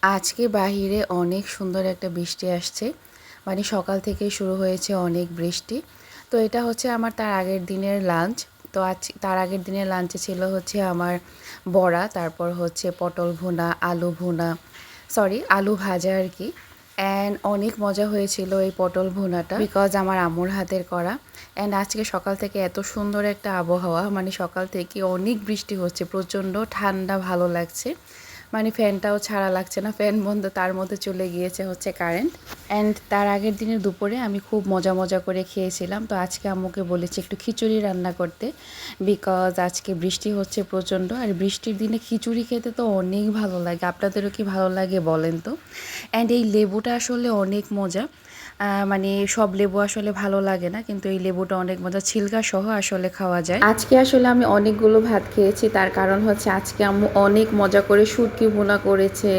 আজকে বাহিরে অনেক সুন্দর একটা বৃষ্টি আসছে। মানে সকাল থেকেই শুরু হয়েছে অনেক বৃষ্টি। তো এটা হচ্ছে আমার তার আগের দিনের লাঞ্চ। তো তার আগের দিনের লাঞ্চে ছিল হচ্ছে আমার বড়া, তারপর হচ্ছে পটল ভুনা, আলু ভুনা, আলু ভাজা আর কি। অ্যান্ড অনেক মজা হয়েছিল এই পটল ভুনাটা, বিকজ আমার আম্মুর হাতের করা। অ্যান্ড আজকে সকাল থেকে এত সুন্দর একটা আবহাওয়া, মানে সকাল থেকে অনেক বৃষ্টি হচ্ছে, প্রচণ্ড ঠান্ডা, ভালো লাগছে। মানে ফ্যানটাও ছাড়া লাগছে না, ফ্যান বন্ধ, তার মধ্যে চলে গিয়েছে হচ্ছে কারেন্ট। অ্যান্ড তার আগের দিনের দুপুরে আমি খুব মজা মজা করে খেয়েছিলাম। তো আজকে আম্মুকে বলেছি একটু খিচুড়ি রান্না করতে, বিকজ আজকে বৃষ্টি হচ্ছে প্রচণ্ড। আর বৃষ্টির দিনে খিচুড়ি খেতে তো অনেক ভালো লাগে। আপনাদেরও কি ভালো লাগে বলেন তো? অ্যান্ড এই লেবুটা আসলে অনেক মজা। মানে সব লেবু আসলে ভালো লাগে না, কিন্তু এই লেবুটা অনেক মজা, ছিলকা সহ আসলে খাওয়া যায়। আজকে আসলে আমি অনেকগুলো ভাত খেয়েছি, তার কারণ হচ্ছে আজকে আম্মু অনেক মজা করে শুটকি ভুনা করেছে,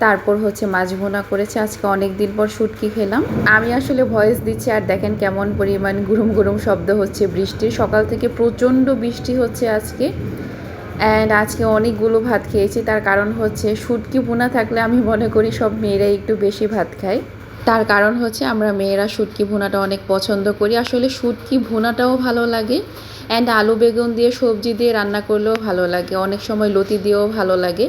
তারপর হচ্ছে মাছ ভুনা করেছে। আজকে অনেক দিন পর শুটকি খেলাম। আমি আসলে ভয়েস দিচ্ছি আর দেখেন কেমন পরিমাণ গুরুম গুরুম শব্দ হচ্ছে বৃষ্টির। সকাল থেকে প্রচণ্ড বৃষ্টি হচ্ছে আজকে। অ্যান্ড আজকে অনেকগুলো ভাত খেয়েছি, তার কারণ হচ্ছে শুটকি ভুনা থাকলে আমি মনে করি সব মেয়েরাই একটু বেশি ভাত খায়। তার কারণ হচ্ছে আমরা মেয়েরা শুটকি ভুনাটা অনেক পছন্দ করি। আসলে শুটকি ভুনাটাও ভালো লাগে, অ্যান্ড আলু বেগুন দিয়ে সবজি দিয়ে রান্না করলেও ভালো লাগে, অনেক সময় লতি দিয়েও ভালো লাগে।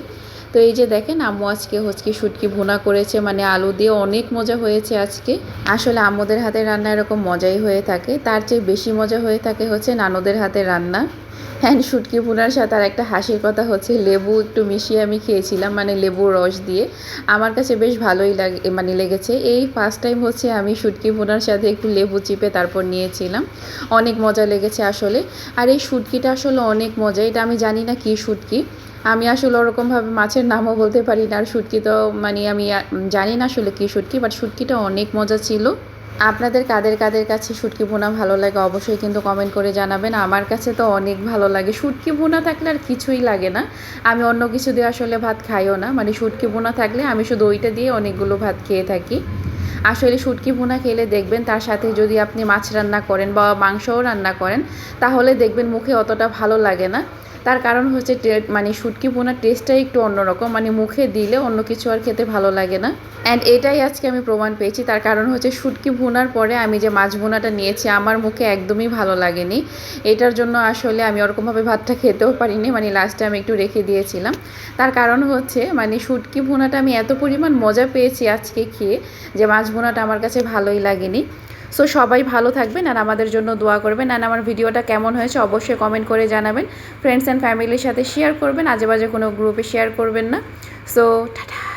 তো এই যে দেখেন আম্মু আজকে হচ্ছে শুটকি ভুনা করেছে, মানে আলু দিয়ে, অনেক মজা হয়েছে আজকে। আসলে আম্মুদের হাতের রান্না এরকম মজাই হয়ে থাকে, তার চেয়ে বেশি মজা হয়ে থাকে হচ্ছে নানুদের হাতের রান্না। হ্যাঁ, শুটকি ভুনার সাথে আর একটা হাসির কথা হচ্ছে লেবু একটু মিশিয়ে আমি খেয়েছিলাম, মানে লেবুর রস দিয়ে। আমার কাছে বেশ ভালোই মানে লেগেছে। এই ফার্স্ট টাইম হচ্ছে আমি শুটকি ভুনার সাথে একটু লেবু চিপে তারপর নিয়েছিলাম, অনেক মজা লেগেছে আসলে। আর এই শুটকিটা আসলে অনেক মজা, এটা আমি জানি না কী শুটকি, আমি আসলে ওরকমভাবে মাছের নামও বলতে পারি না। আর শুটকি তো মানে আমি জানি না আসলে কী শুটকি, বাট শুটকিটা অনেক মজা ছিল। আপনাদের কাদের কাদের কাছে শুটকি ভুনা ভালো লাগে অবশ্যই কিন্তু কমেন্ট করে জানাবেন। আমার কাছে তো অনেক ভালো লাগে, শুটকি ভুনা থাকলে আর কিছুই লাগে না। আমি অন্য কিছু দিয়ে আসলে ভাত খাইও না, মানে শুটকি ভুনা থাকলে আমি শুধু ওইটা দিয়ে অনেকগুলো ভাত খেয়ে থাকি। আসলে শুটকি ভুনা খেলে দেখবেন, তার সাথে যদি আপনি মাছ রান্না করেন বা মাংসও রান্না করেন, তাহলে দেখবেন মুখে অতটা ভালো লাগে না। তার কারণ হচ্ছে মানে শুটকি ভুনার টেস্টটাই একটু অন্যরকম, মানে মুখে দিলে অন্য কিছু আর খেতে ভালো লাগে না। অ্যান্ড এটাই আজকে আমি প্রমাণ পেয়েছি। তার কারণ হচ্ছে শুটকি ভুনার পরে আমি যে মাছ ভুনাটা নিয়েছি, আমার মুখে একদমই ভালো লাগেনি। এটার জন্য আসলে আমি ওরকমভাবে ভাতটা খেতেও পারিনি, মানে লাস্টে আমি একটু রেখে দিয়েছিলাম। তার কারণ হচ্ছে মানে শুটকি ভুনাটা আমি এত পরিমাণ মজা পেয়েছি আজকে খেয়ে, যে মাছ ভুনাটা আমার কাছে ভালোই লাগেনি। সো সবাই ভালো থাকবেন আর আমাদের জন্য দোয়া করবেন। আর আমার ভিডিওটা কেমন হয়েছে অবশ্যই কমেন্ট করে জানাবেন। ফ্রেন্ডস অ্যান্ড ফ্যামিলির সাথে শেয়ার করবেন, আজে বাজে কোনো গ্রুপে শেয়ার করবেন না। So tata.